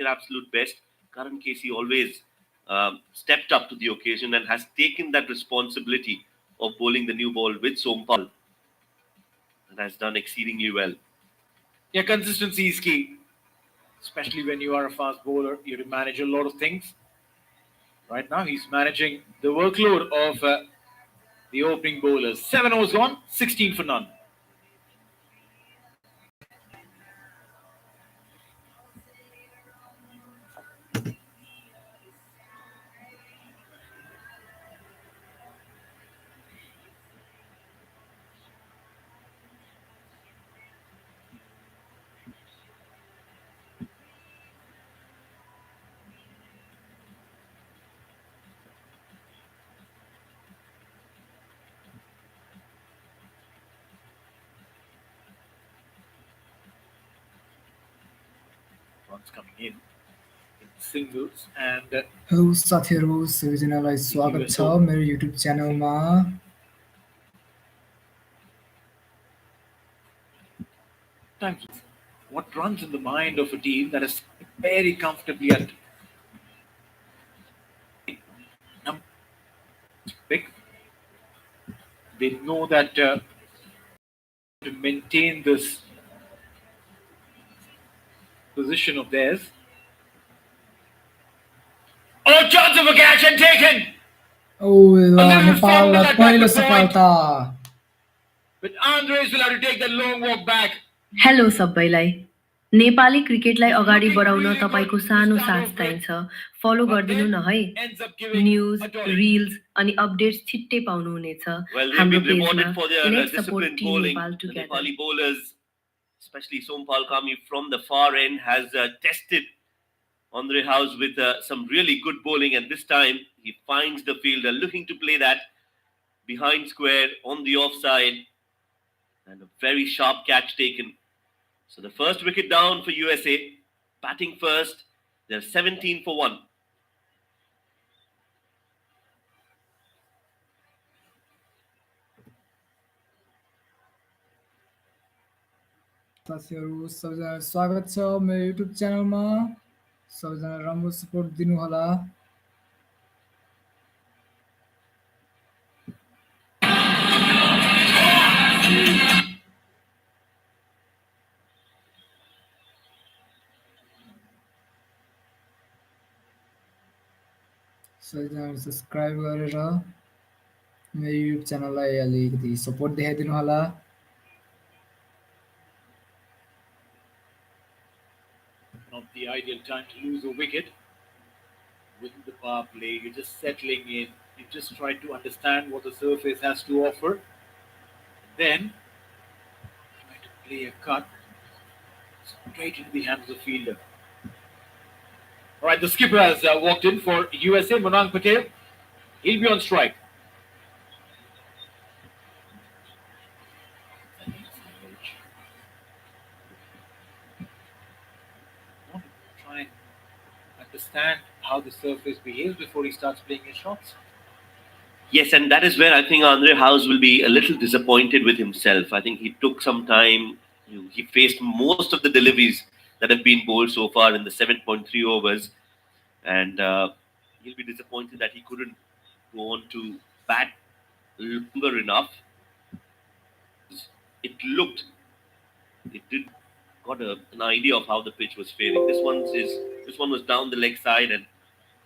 their absolute best. Karan Casey always stepped up to the occasion and has taken that responsibility of bowling the new ball with Sompal and has done exceedingly well. Yeah, consistency is key, especially when you are a fast bowler. You have to manage a lot of things. Right now, he's managing the workload of the opening bowlers. 7 overs gone, 16 for none. Runs coming in singles and hello साथीहरू सबैजनालाई स्वागत छ मेरो YouTube च्यानलमा what runs in the mind of a team that is very comfortably at pick. They know that to maintain this position of theirs. Oh, chance of a catch and taken! नेपाललाई पहिलो सफलता But Andres will have to take that long walk back. Hello सबैलाई नेपाली क्रिकेटलाई अगाडि बढाउन तपाईको सानो साथ चाहिन्छ फलो गरिदिनु न है न्यूज रील्स अनि अपडेट्स छिट्टै पाउनुहुनेछ हाम्रो पेजमा let's support team Nepal together Nepali bowlers, especially Sompal Kami from the far end, has tested Andre House with some really good bowling, and this time he finds the fielder looking to play that behind square on the offside, and a very sharp catch taken. So the first wicket down for USA, batting first. They're 17 for 1. साथीहरू सबैजनालाई स्वागत छ मेरो YouTube च्यानलमा सबैजना राम्रो support दिनु होला सबैजनाले सब्स्क्राइब गरेर मेरो युट्युब च्यानललाई अलिकति सपोर्ट देखाइदिनु होला Not the ideal time to lose a wicket. Within the power play, you're just settling in. You just try to understand what the surface has to offer. Then, try to play a cut straight into the hands of the fielder. All right, the skipper has walked in for USA, Manang Patel. He'll be on strike. Try and understand how the surface behaves before he starts playing his shots. Yes, and that is where I think Andre House will be a little disappointed with himself. I think he took some time. He faced most of the deliveries that have been bowled so far in the 7.3 overs. And he'll be disappointed that he couldn't go on to bat longer enough. It did got an idea of how the pitch was failing. This one was down the leg side, and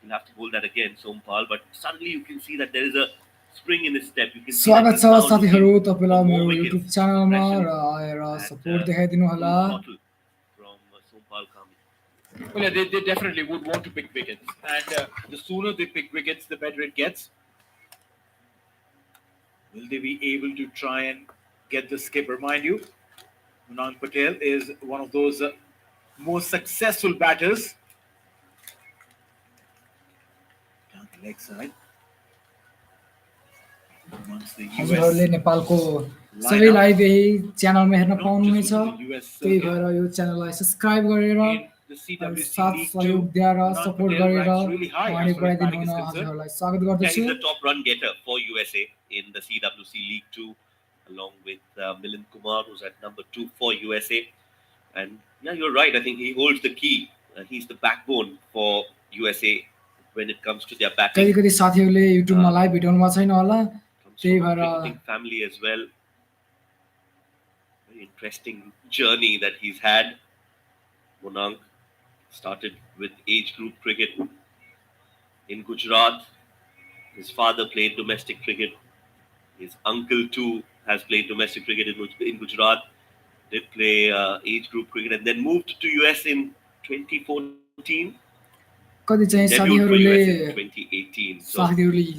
he'll have to bowl that again, Sompal. But suddenly you can see that there is a spring in his step. You can see स्वागत छ साथीहरू तपाईलाई मेरो YouTube च्यानलमा र आएर support देखाइदिनु होला from Sompal Kami. Well, yeah, they definitely would want to pick wickets. And the sooner they pick wickets, the better it gets. Will they be able to try and get the skipper? Mind you, Manang Patel is one of those most successful batters. Down the leg side. Amongst the हजुरहरूले US नेपालको सबै live यही च्यानलमा हेर्न पाउनुहुनेछ त्यही भएर यो च्यानललाई सब्स्क्राइब गरेर साथ सहयोग दिएर सपोर्ट गरेर अगाडि बढाइदिनु हुन हजुरहरूलाई स्वागत Yeah, गर्दछु he's the top run getter for USA in the CWC League 2, along with Milind Kumar, who's at number 2 for USA. And yeah, you're right. I think he holds the key He's the backbone for USA when it comes to their कति batting. कति साथीहरूले युट्युबमा live भेटाउनु भएको छैन होला, Comes त्यही from a भएर cricketing family as well. Very interesting journey that he's had. Monank started with age group cricket in Gujarat. His father played domestic cricket. His uncle too has played domestic cricket in Gujarat. Did play age group cricket and then moved to US in 2014. कति चाहिँ Debuted for साथीहरूले US in 2018. So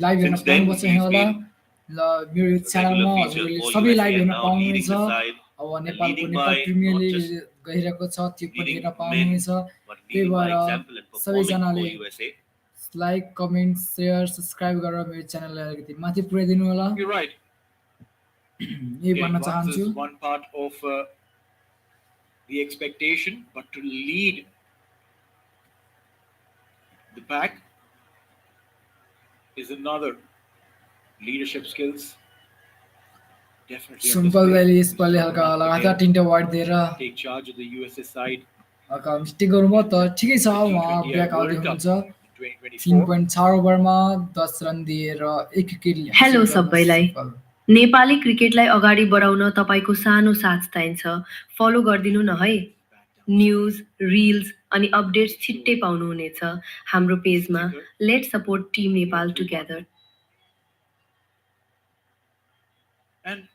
live हेर्न since पाउनु then भएको छैन he's होला, been ल मेरो यो a regular च्यानलमा feature हजुरहरूले for सबै USA लाइभ and हेर्न now पाउनुहुनेछ। leading the side अब and नेपालको leading Nepal by premier not league just गइरहेको छ, त्यो पनि leading हेर्न men पाउनुहुनेछ। but त्यही leading by भएर example and performing for सबैजनाले USA. Like, comment, share, subscribe गरेर मेरो च्यानललाई अलिकति माथि पुर्याइदिनु होला। You're right. यही भन्न Getting runs चाहन्छु। is one part of the expectation, but to lead the pack is another. Leadership skills definitely on simple display. दाइले यसपालि Mr. हल्का Monank लगातार again 3टा वाइड दिएर take charge of the USA side. हल्का mistake गर्नुभयो त ठिकै छ, The उहाँ T20 back out World Cup हुनुहुन्छ। in 2024. 3.4 ओभरमा 10 रन दिएर 1 विकेट हेलो हासिल गर्न सबैलाई। सफल। नेपाली क्रिकेटलाई अगाडि बढाउन तपाईँको सानो साथ चाहिन्छ। फलो गरिदिनु न है। न्युज, रिल्स अनि अपडेट्स छिट्टै पाउनुहुनेछ हाम्रो पेजमा। Let's support team Nepal together. And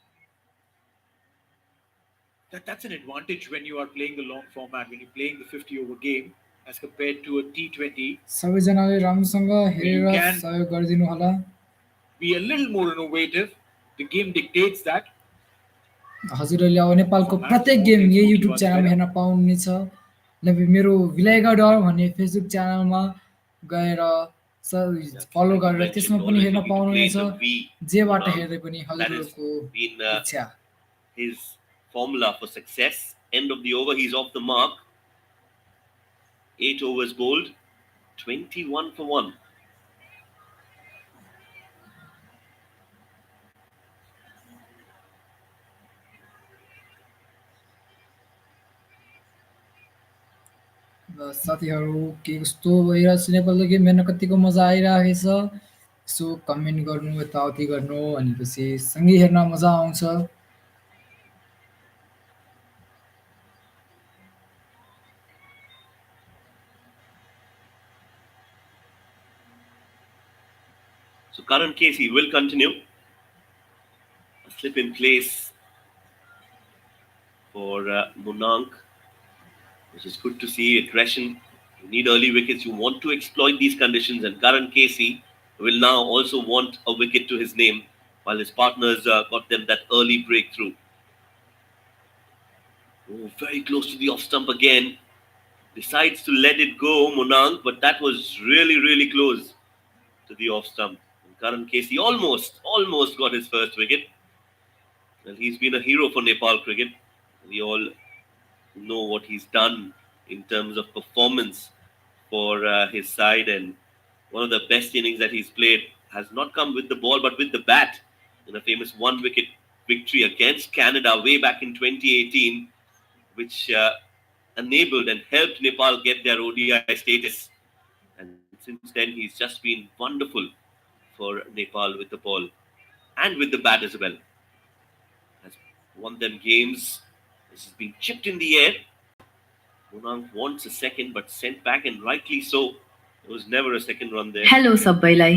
that's an advantage when you are playing the long format, when you're playing the 50 over game as compared to a T20. सबैजनाले राम्रोसँग हेरेर can सहयोग गरिदिनु होला। Be a little more innovative. The game dictates that. हजुरहरूले अब नेपालको प्रत्येक गेम यही युट्युब च्यानलमा हेर्न पाउनुहुनेछ। मेरो भिलाइका डर भन्ने फेसबुक च्यानलमा गएर फलो गरेर त्यसमा पनि हेर्न पाउनुहुनेछ। जेबाट हेर्दै पनि हजुरहरूको इच्छा। His formula for success. End of the over, he's off the mark. 8 overs bowled, 21 for 1. साथीहरू के कस्तो भइरहेछ नेपालको गेम हेर्न कतिको मजा आइरहेको छ। यसो कमेन्ट गर्नु, यताउति गर्नु, भनेपछि सँगै हेर्न मजा आउँछ। So Karan Casey will continue. A slip in place for Monank, which is good to see. Aggression. You need early wickets. You want to exploit these conditions, and Karan Casey will now also want a wicket to his name, while his partners got them that early breakthrough. Oh, very close to the off stump again. Decides to let it go, Monank, but that was really, really close to the off stump. And Karan Casey almost got his first wicket. Well, he's been a hero for Nepal cricket. We all know what he's done in terms of performance for his side, and one of the best innings that he's played has not come with the ball but with the bat in a famous one-wicket victory against Canada way back in 2018, which enabled and helped Nepal get their ODI status. And since then, he's just been wonderful for Nepal with the ball and with the bat as well. Has won them games. This has been chipped in the air. Monank wants a second, but sent back, and rightly so. There was never a second run there. Hello सबैलाई।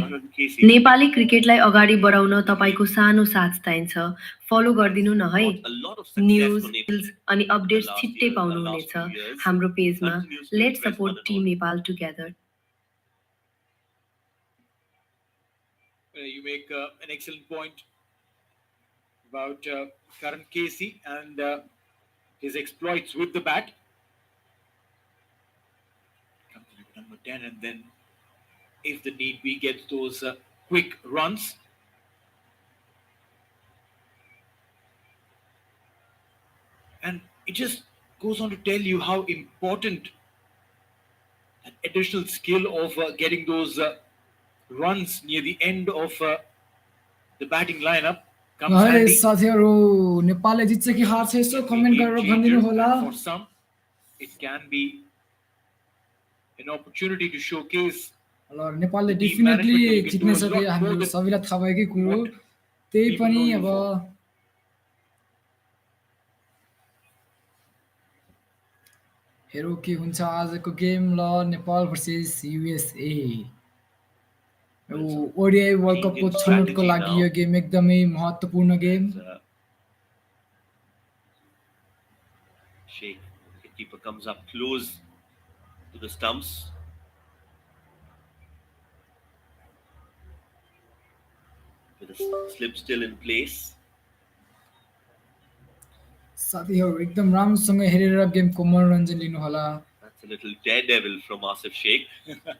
नेपाली क्रिकेटलाई अगाडि बढाउन तपाईको सानो साथ चाहिन्छ। फलो गरिदिनु न है। न्युज, रिल्स अनि अपडेट्स छिट्टै पाउनुहुनेछ हाम्रो पेजमा। Let's support team Nepal together. You make an excellent point about Karan Casey and his exploits with the bat. Comes in at number 10, and then, if the need be, gets those quick runs. And it just goes on to tell you how important that additional skill of getting those runs near the end of the batting lineup comes है handy. साथीहरू, नेपालले जित्छ कि हार्छ यसो comment गरेर भनिदिनु होला। For some, it can be an opportunity to showcase ल नेपालले the team definitely management that you can जित्ने do a छ त्यो lot more हामीहरू than सबैलाई थाहा भएकै कुरो what त्यही people पनि know you अब for. हेरौँ के हुन्छ आजको गेम ल Nepal versus USA Well, some ODI world change कपको in छनौटको strategy लागि now यो गेम एकदमै महत्त्वपूर्ण game as Sheikh, the keeper, comes up close to the stumps. With the slip still in place. साथीहरू एकदम राम्रोसँग हेरेर गेमको मनोरञ्जन लिनुहोला That's a little daredevil from Asif Sheikh.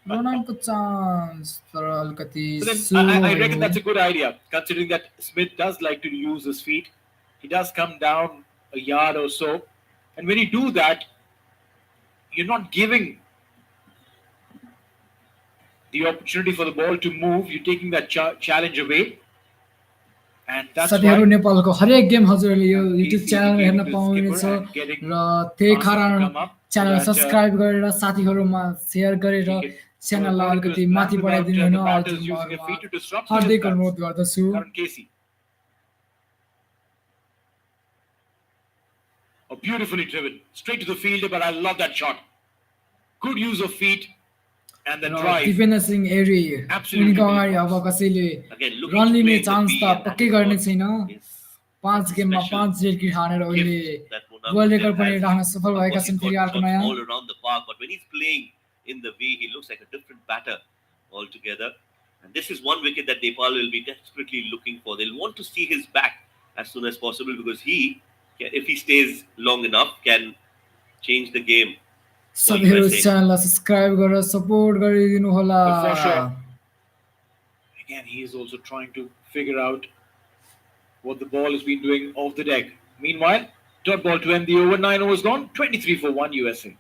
रनआउटको चान्स तर अलिकति But then slow I reckon भयो that's a good idea, considering that Smith does like to use his feet. He does come down a yard or so. And when you do that, you're not giving the opportunity for the ball to move. You're taking that challenge away. And that's साथीहरू why नेपालको हरेक game हजुरहरूले यो And YouTube Casey च्यानलमा हेर्न indicating to the पाउनुहुनेछ skipper and getting र त्यही Asif to कारण come up so channel that, subscribe गरेर साथीहरूमा सेयर गरेर he can go च्यानललाई according to अलिकति his plan माथि without बढाइदिनु the होइन batters using their हजुरहरूमा feet to disrupt his Hardik plans. अनुरोध गर्दछु Karan Casey. Oh, beautifully driven. Straight to the fielder, but I love that shot. Good use of feet and the raw drive. Dipendra Singh eri Absolutely उनीको brilliant अगाडि अब box. कसैले Again, looking run to लिने play in the chance V, त and that पक्कै is गर्ने what छैन is 5 such a गेममा special 5 red kit हानेर उनले gift that Monarch world Patel record पनि has. राख्न सफल Of भएका course, he's छन् फेरि got अर्को shots नयाँ all around the park, but when he's playing in the V, he looks like a different batter altogether. And this is one wicket that Nepal will be desperately looking for. They'll want to see his back as soon as possible because if he stays long enough, can change the game for साथीहरू USA. च्यानललाई subscribe गरेर support गरिदिनु होला But for sure, again, he is also trying to figure out what the ball has been doing off the deck. Meanwhile, dot ball to end the over. 9 overs gone. 23 for 1 USA.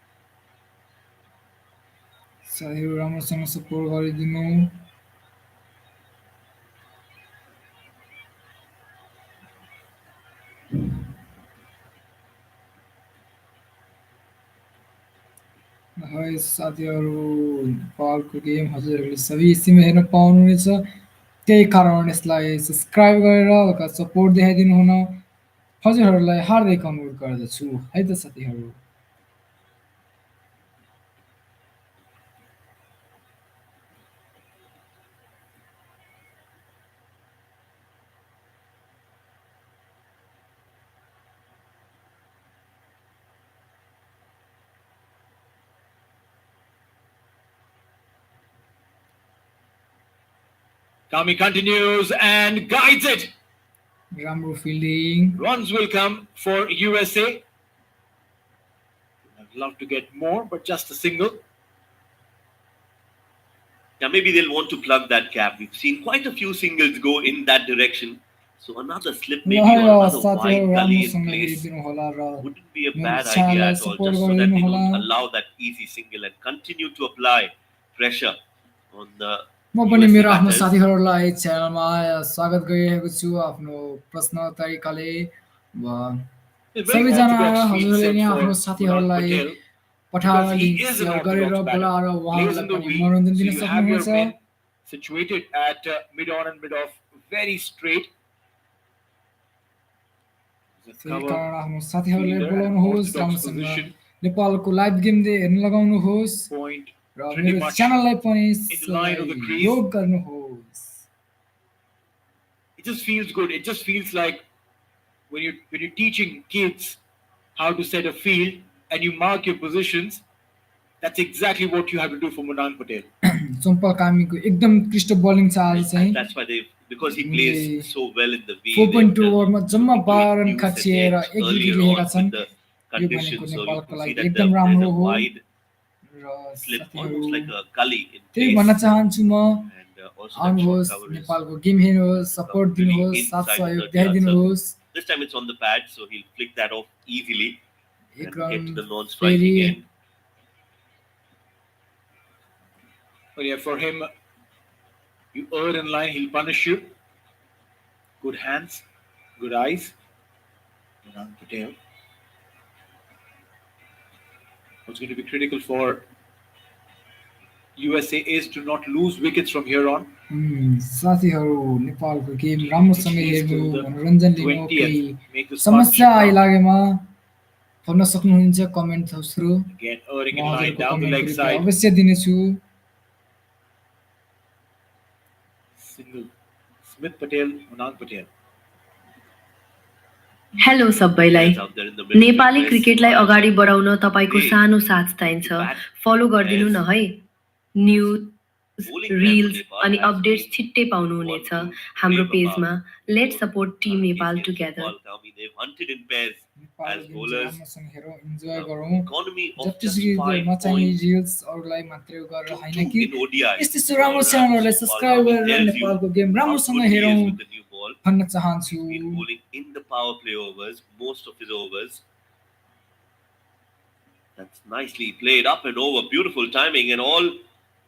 साथीहरू राम्रोसँग support गरिदिनु है साथीहरू नेपालको game हजुरहरूले सबै इसीमा हेर्न पाउनुहुनेछ त्यही कारण यसलाई सब्सक्राइब गरेर हल्का सपोर्ट देखाइदिनु हुन हजुरहरूलाई हार्दिक अनुरोध गर्दछु है त साथीहरू Kami continues and guides it. राम्रो fielding Runs will come for USA. I'd love to get more, but just a single. Now maybe they'll want to plug that gap. We've seen quite a few singles go in that direction. So another slip ल maybe है or another साथीहरू wide gully in राम्रोसँग place हेरिदिनु होला र wouldn't be a मेरो bad idea च्यानललाई at all, support just so that गरिदिनु they होला don't allow that easy single and continue to apply pressure on the म पनि USA मेरो आफ्नो batters. साथीहरूलाई च्यानलमा स्वागत गरिरहेको छु आफ्नो प्रश्न तरिकाले A very सबैजना आएर orthodox field हजुरले set नै for आफ्नो Munaf साथीहरूलाई Patel पठाएर because he link is an share गरेर orthodox batter. बोलाएर Plays उहाँहरूलाई in the पनि V, मनोरञ्जन so दिन you have your सक्नुहुनेछ men situated at mid on and mid off, very straight. He's a त्यही cover कारण आफ्नो साथीहरूलाई fielder and बोलाउनुहोस् orthodox राम्रोसँग position. नेपालको लाइभ गेम हेर्न लगाउनुहोस् Point र pretty मेरो much च्यानललाई पनि in the line of the crease. योग गर्नुहोस् It just feels good. It just feels like when you're teaching kids how to set a field and you mark your positions, that's exactly what you have to do for Munaf Patel. चम्पल कामीको एकदम Christ bowling छ आज चाहिँ And that's why because he plays so well in the V, 4.2 they've ओभरमा जम्मा looking to 12 run induce an खर्चिएर edge एक wicket earlier लिएका on छन् with the यो भनेको conditions. So you नेपालको can see लागि that एकदम there's राम्रो a हो wide र slip, साथीहरू almost like a gully in त्यही place. भन्न चाहन्छु म And also that short आउनुहोस् cover is नेपालको गेम हेर्नुहोस् सपोर्ट really दिनुहोस् साथ inside the सहयोग 30 yard देखाइदिनुहोस् circle. This time it's on the pad, so he'll flick that off easily एक and run get to the non-striking फेरि end. But yeah, for him, you err in line, he'll punish you. Good hands, good eyes. Munaf Patel. What's going to be critical for USA is to not lose wickets from here on. साथीहरू नेपालको game Team राम्रोसँग Italy is हेर्नु till the मनोरञ्जन लिनु 20th. केही Make this समस्या partnership count. आइलागेमा भन्न सक्नुहुन्छ कमेन्ट थ्रु Again, म Erring in line हजुरको down the कमेन्टको leg रिप्लाई side. अवश्य दिनेछु Single. Smith Patel, Anand Patel. Hello सबैलाई Players out there in the middle. Nepali Request क्रिकेटलाई Anand अगाडि बढाउन तपाईँको Hey, सानो साथ to चाहिन्छ bat फलो गरिदिनु as न है news bowling player for reels Nepal अनि has अपडेट्स been छिट्टै one पाउनुहुनेछ to हाम्रो rave पेजमा about let before support team Nepal KC and together Sompal Kami. They've hunted in pairs नेपालको as गेम चाहिँ bowlers. राम्रोसँग हेरौँ इन्जोय The गरौँ economy of just जतिसुकै 5 नचाहिने points रिल्स अरूलाई मात्रै गरेर to होइन 2 कि in ODI यस्तो यस्तो for राम्रो च्यानलहरूलाई Sompal सब्सक्राइब Kami गरेर tells you नेपालको गेम how राम्रोसँग good he हेरौँ is with the new ball. भन्न चाहन्छु He's been bowling in the power play overs, most of his overs. That's nicely played up and over. Beautiful timing and all.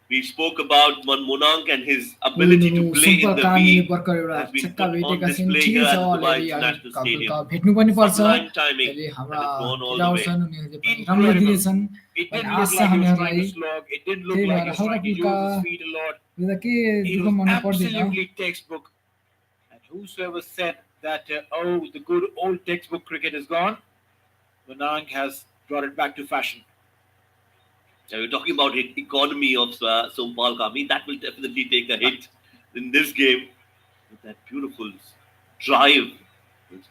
We spoke about Monank and his ability to play in सुम्पल the कामीले V भर्खर एउटा has been छक्का put on भेटेका छन् display ठिकै here छ at the Dubai अलिअलि International Stadium. भेट्नु पनि पर्छ Sublime timing अहिले हाम्रा and it's gone all the way. खेलाडी छन् उनीहरूले पनि राम्रो Incredible. दिनेछन् It भन्ने didn't look Asha like he was trying हामीहरूलाई to slog. It didn't look त्यही like भएर he was हल्का trying to फुल्का use his feet a lot. हुँदा के It दुःख was मान्नु पर्दैन absolutely textbook. And whosoever said that, oh, the good old textbook cricket is gone, Manang has brought it back to fashion. Now we're talking about the economy of Sompal Kami. That will definitely take a hit in this game with that beautiful drive.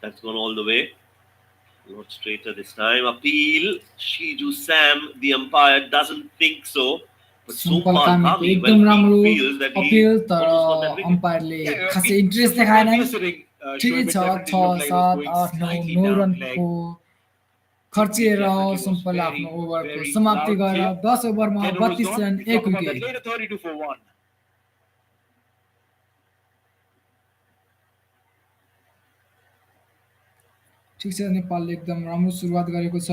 That's gone all the way. A lot straighter this time. Appeal. Shiju Sam, the umpire, doesn't think so. But सुम्पल Sompal कामीको Kami, एकदम well, राम्रो he feels that he appeal तर almost got that wicket. अम्पायरले Yeah, खासै interest from देखाएनन् the sitting, ठिकै Shoaib छ definitely छ looked like he was सात going आठ नौ slightly now down रनको leg. खर्चिएर Definitely was सुम्पलले very, आफ्नो ओभरको very समाप्ति loud गरेर clear. 10 ओभरमा 10 overs 32 gone. Run We talk एक about that wicket later. 32 for 1. ठिक छ नेपालले एकदम राम्रो सुरुवात गरेको छ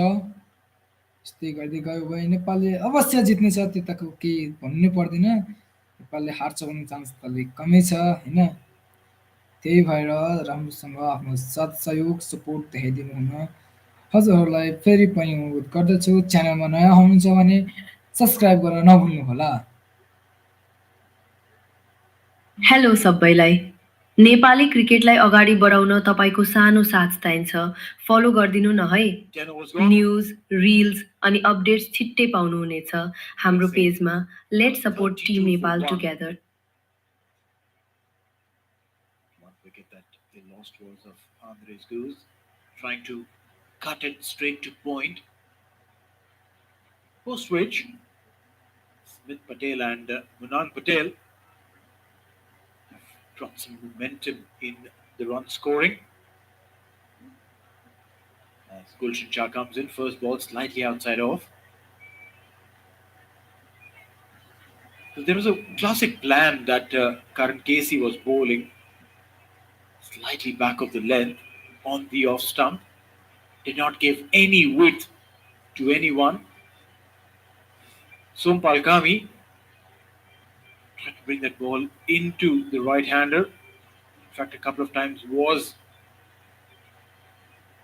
यस्तै गर्दै गयो भने नेपालले अवश्य जित्नेछ त्यताको केही भन्नु पर्दैन नेपालले हार्छ भन्ने चान्स त अलिक कमै छ होइन त्यही भएर राम्रोसँग आफ्नो साथ सहयोग सपोर्ट देखाइदिनु हुन हजुरहरूलाई फेरि पनि अनुरोध गर्दछु च्यानलमा नयाँ हुनुहुन्छ भने सब्सक्राइब गर्न नभुल्नुहोला हेलो सबैलाई नेपाली क्रिकेटलाई अगाडि बढाउन तपाईँको सानो साथ चाहिन्छ फलो गरिदिनु न है 10 overs gone. न्युज रिल्स अनि अपडेट्स छिट्टै पाउनुहुनेछ हाम्रो पेजमा let support team 32 for Nepal 1. Together One wicket that they lost was of Andres Goose, trying to cut it straight to point. Post which, Smith Patel and Munal Patel have brought some momentum in the run scoring. As Gulshan Shah comes in, first ball slightly outside off. So there was a classic plan that Karan Casey was bowling slightly back of the length on the off stump. Did not give any width to anyone. Sompal Kami tried to bring that ball into the right-hander. In fact, a couple of times was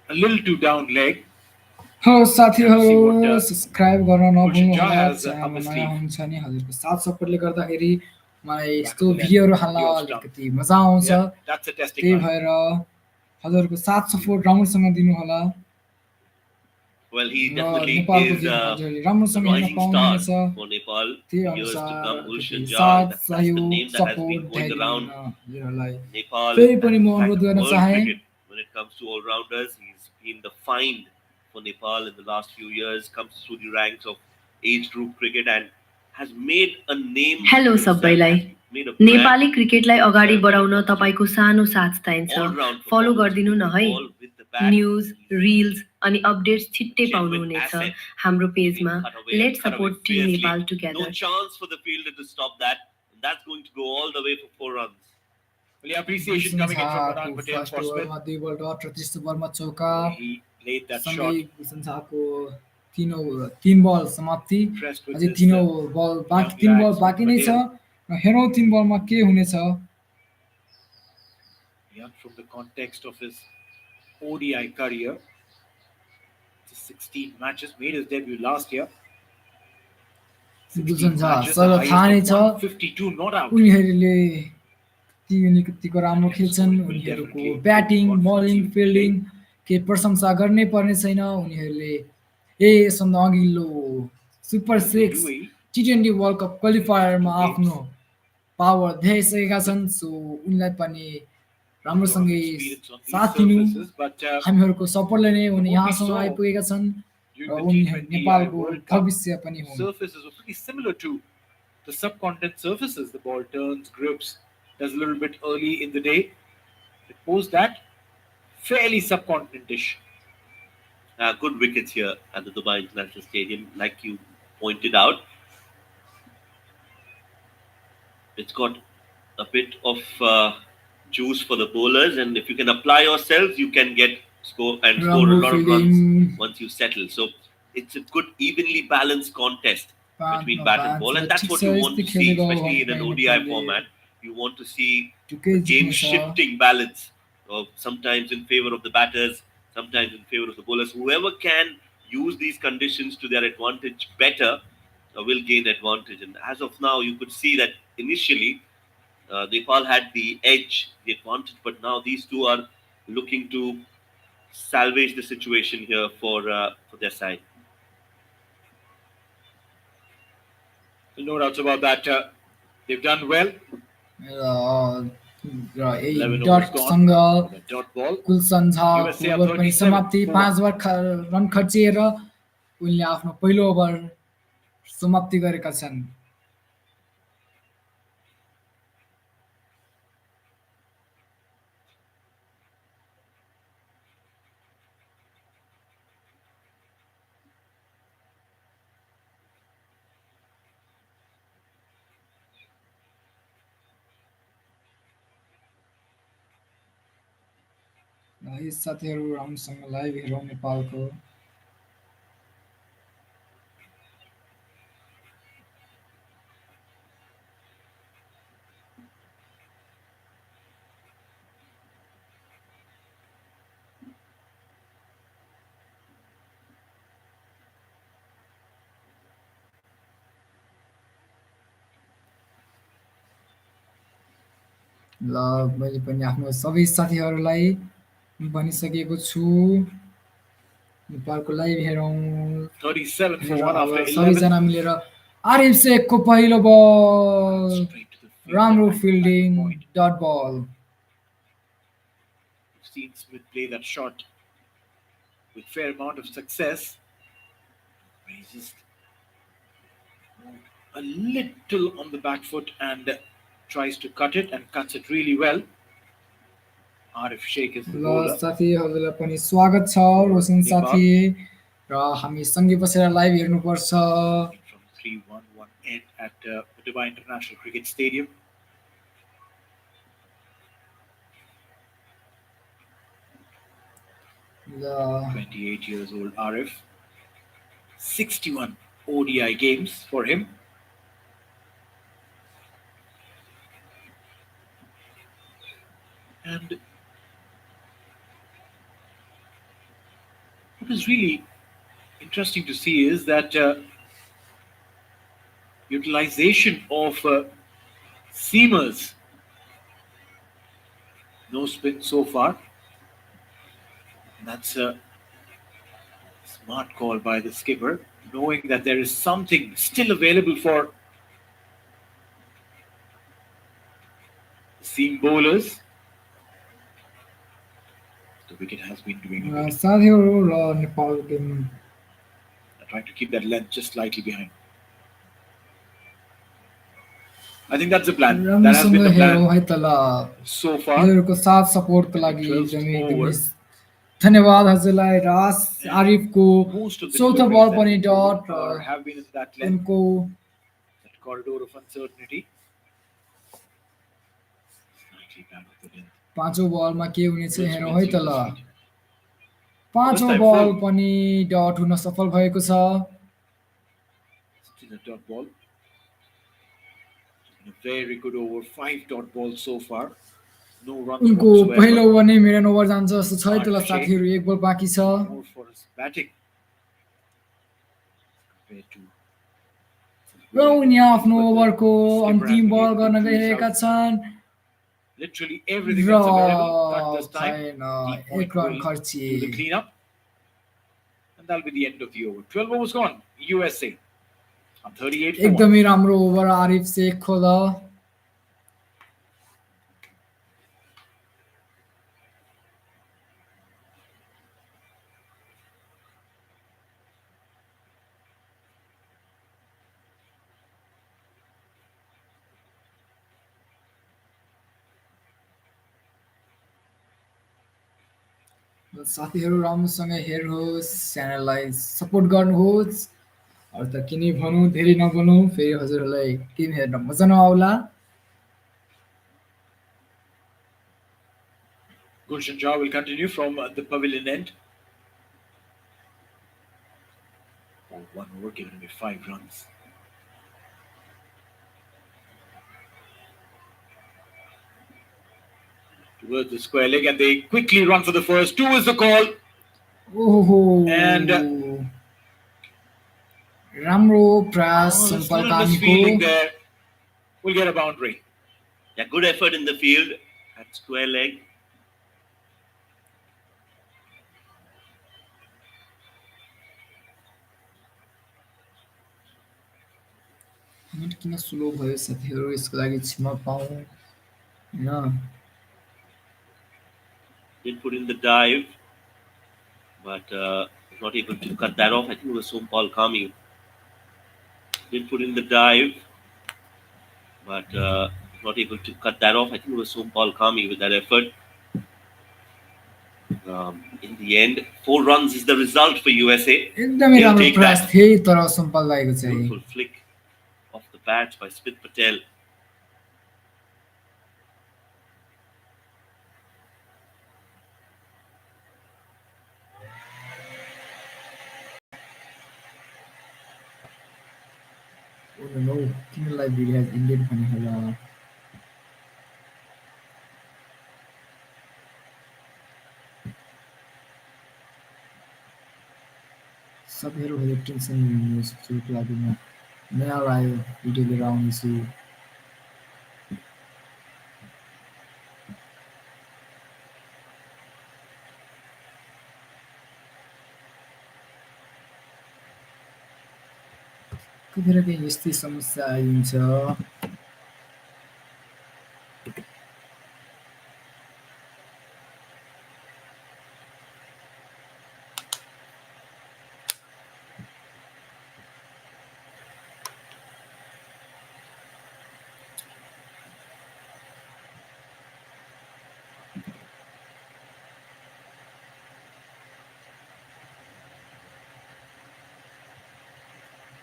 a little too down leg. हो साथीहरू what, subscribe गर्न Gulshan Shah नभुल्नुहोला has up च्यानलमा his नयाँ sleeve. हुनुहुन्छ नि हजुरको साथ सपोर्टले गर्दाखेरि मलाई Back यस्तो of the net, भिडियोहरू हाल्न the off stump. अलिकति मजा आउँछ Yeah, that's a testing त्यही line. भएर हजुरको साथ सपोर्ट राम्रोसँग दिनुहोला Well, he र definitely नेपालको is गेम a हजुरले राम्रोसँग हेर्न rising star पाउनुहुनेछ for Nepal. त्यही Years to अनुसार come, अलिकति Gulshan Shah, साथ that's the सहयोग name that has support been going देखाइदिनु around हुन हजुरहरूलाई Nepal फेरि and पनि in म fact अनुरोध गर्न world चाहेँ cricket when it comes to all-rounders. He's been the find for Nepal in the last few years, comes through the ranks of age group cricket and has made a name hello for himself, सबैलाई has made a brand Nepali क्रिकेटलाई अगाडि when it बढाउन comes to तपाईँको सानो साथ चाहिन्छ all-round फलो performance गरिदिनु with न the है ball, with the bat. News He's reels अनि अपडेट्स a छिट्टै genuine पाउनुहुनेछ asset. हाम्रो He's been पेजमा cut away let and cut away support team fiercely. Nepal No together chance for the fielder to stop that. And that's going to go all the way for 4 runs. Well, yeah, appreciation coming in from Manan Patel first for Smith. ओभरमा 2 बल 38 ओभरमा चौका He laid that सँगै shot. Gulsan शाहको 3 बल समाप्ति Impressed with अझै this, 3 बल बाँकी young 3 बल lad, बाँकी नै छ Patel. र हेरौँ 3 बलमा के हुनेछ Young from the context of his ODI career. Just 16 matches, made his debut last year. 16 बुझ्छ matches, the तर highest थाहा नै of छ 152 not out. उनीहरूले कतिको राम्रो And खेल्छन् scoring will उनीहरूको definitely give batting confidence bowling even fielding today. केही प्रशंसा गर्नै पर्ने छैन उनीहरूले यसभन्दा अघिल्लो super As the six UAE T20 world cup win the first क्वालिफायरमा two आफ्नो games, पावर देखाइसकेका छन् सो उनलाई पनि not a lot of राम्रोसँगै experience on these साथ दिनु surfaces, but हामीहरूको सपोर्टले नै from उनी what we यहाँसम्म saw आइपुगेका छन् र during the उनीहरू T20I नेपालको World Cup, भविष्य पनि the हुन् surfaces were pretty similar to the subcontinent surfaces. The ball turns, grips, does a little bit early in the day. It post that fairly subcontinentish. Good wickets here at the Dubai International Stadium, like you pointed out. It's got a bit of juice for the bowlers, and if you can apply yourselves, you can get score a राम्रो lot of fielding runs once you settle. So it's a good, evenly balanced contest between पाँचमा bat and पाँच ball, and that's ठिक what छ you want यस्तै to खेल्दै see, गयो especially भने in an पनि ODI नेपालले format. You want to see ढुकै a game जित्नेछ shifting balance, sometimes in favor of the batters, sometimes in favor of the bowlers. Whoever can use these conditions to their advantage better will gain advantage. And as of now, you could see that initially Nepal had the edge, the advantage, but now these two are looking to salvage the situation here for their side. No doubts about that. They've done well. र यही 11 overs gone डटसँग for the dot ball. कुलसन झाको USA are over पनि 37 समाप्ति for 5 1. Over run खर्चिएर उनले आफ्नो पहिलो over समाप्ति गरेका छन् यी साथीहरू राम्रोसँग लाइभ हेरौँ नेपालको ल मैले पनि आफ्नो सबै साथीहरूलाई भनिसकेको छु नेपालको लाइभ हेरौँ 37 for हेरेर 1 अब after 11. सबैजना मिलेर आरिफ शेखको पहिलो बल Straight to the fielder राम्रो at the back fielding point. डट बल We've seen Smith play that shot with fair amount of success. He's just moved a little on the back foot and tries to cut it and cuts it really well. Arif Sheikh is the ल bowler. साथी हजुरलाई पनि स्वागत छ रोशन साथी र हामी सँगै बसेर लाइभ हेर्नुपर्छ From 3-1-1 end at the Dubai International Cricket Stadium. ल 28 years old Arif. 61 ODI games for him. And what is really interesting to see is that utilization of seamers. No spin so far. That's a smart call by the skipper, knowing that there is something still available for seam bowlers. The wicket has been doing a bit. साथीहरू र Nepal team Trying to keep that length just slightly behind. I think that's the plan. That has been राम्रोसँग the हेरौँ plan है त ल so far. हजुरहरूको साथ सपोर्टको लागि 12th एकदमै over. धन्यवाद हजुरलाई रास आरिफको Most of the चौथो deliveries बल that पनि we dot do have been in that length, उनको that corridor of uncertainty. Slightly back of the length. पाँचौँ बलमा के हुनेछ Good हेरौँ spin है त seam ल to feet. पाँचौँ time बल full. पनि डट हुन सफल भएको छ Still a dot ball. A very good over. 5 dot balls so far. No runs उनको पहिलो whatsoever. ओभर नै मिडन ओभर जान्छ जस्तो छ है त ल Arif Sheikh. साथीहरू एक बल बाँकी छ More for his batting compared to र उनी आफ्नो But the ओभरको skipper has अन्तिम been बल able to गर्न juice गएका out छन् literally everything र that's available. Not this time. छैन Deep point एक रन will खर्चिए do the cleanup. And that'll be the end of the over. 12 overs gone. USA on 38 for 1. एकदमै राम्रो over Arif Sheikh खोल साथीहरू राम्रोसँग हेर्नुहोस् च्यानललाई सपोर्ट गर्नुहोस् अरू त के नै भनौँ धेरै नबोलौँ फेरि हजुरहरूलाई टिम हेर्न मजा नआउला Gulshan Jha will continue from the pavilion end. Oh, 1 over given away 5 runs. Towards the square leg, and they quickly run for the first. 2 is the call. And राम्रो प्रयास the sample fielding कामीको there will get a boundary. Yeah, good effort in the field at square leg. Minute किन slow भयो साथीहरू यसको लागि क्षमा पाऊँ हैन Did put in the dive, but not able to cut that off. I think it was Sompal Kami. Did put in the dive, but not able to cut that off. I think it was Sompal Kami with that effort. In the end, 4 runs is the result for USA. एकदमै राम्रो प्रयास थियो तर sample दाइको चाहिँ Beautiful flick off the bat by Smith Patel. Oh no, किन live video has ended भने होला सबैहरू भयो टेन्सन लिनुहोस् चोट लाग्दैन नयाँ आयो भिडियो लिएर आउनेछु कतिखेर चाहिँ यस्तै समस्या आइन्छ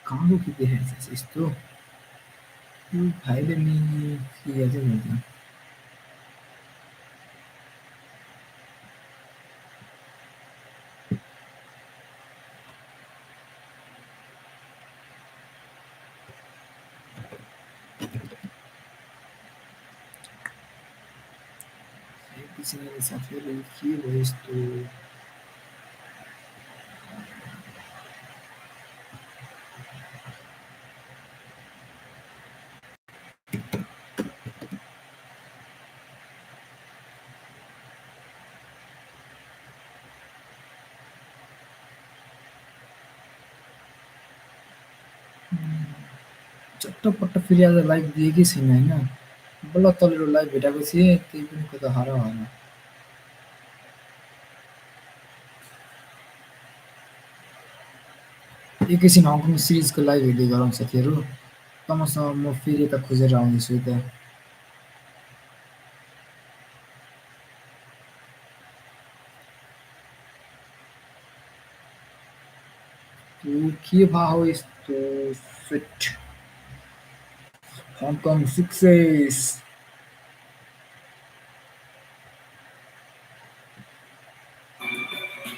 कहाँको के देखाएको छ यस्तो यो भाइले नि के चाहिँ हुन्छ एकैछिन साथीहरू के भयो यस्तो चट्टपट्ट फेरि आज लाइभ दिएकै छैन होइन बल्ल तल्लो लाइभ भेटाएको थिएँ त्यही पनि कता हरा भएन एकैछिन हङकङ सिरिजको लाइभ हेर्दै गरौँ साथीहरू तमसँग म फेरि यता खोजेर आउनेछु त के भा हो यस्तो fit Hong Kong success.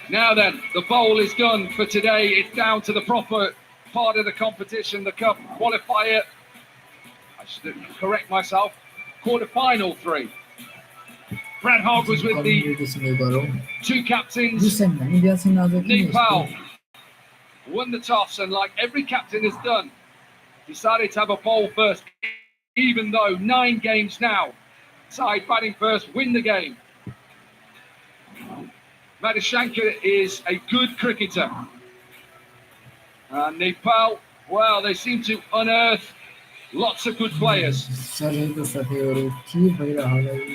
Now then, the bowl is done for today. It's down to the proper part of the competition, the cup qualifier. I should correct myself. Quarter-final 3. Brad Hogg was with the 2 captains. Nepal won the toss, and like every captain has done, decided to have a bowl first, even though 9 games now. Side batting first, win the game. Madhushankar is a good cricketer. Nepal, well, they seem to unearth lots of good players.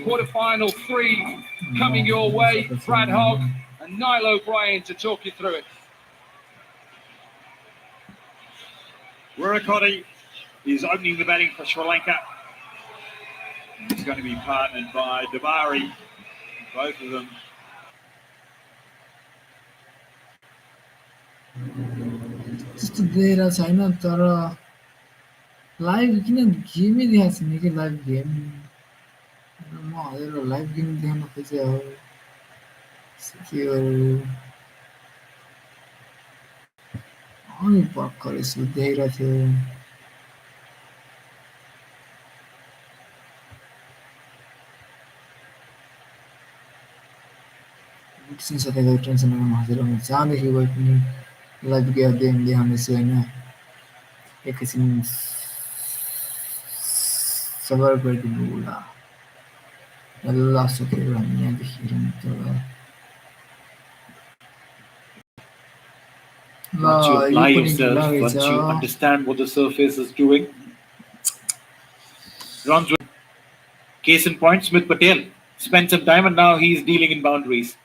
Quarterfinal 3 coming your way. Brad Hogg and Niall O'Brien to talk you through it. Wirakoti is opening the batting for Sri Lanka. He's going to be partnered by Davari, both of them. त्यस्तो देखेर छैन तर live किन गेमै देखाएको छैन कि live game म हजुरलाई लाइभ गेम देखाउन खोजेँ हो के गरौँ अनि भर्खर यसो देखेको थियो एकछिन साथीको टेन्सन नगर्नु हजुर म जहाँदेखि गए पनि लाइभ गेम देखाउनेछु होइन एकैछिन सबर गरिदिनु होला ल साथीहरू हामी यहाँदेखि हेरौँ त Once you apply yourself, once you understand what the surface is doing. Runs with case in point, Smith Patel spent some time and now he's dealing in boundaries.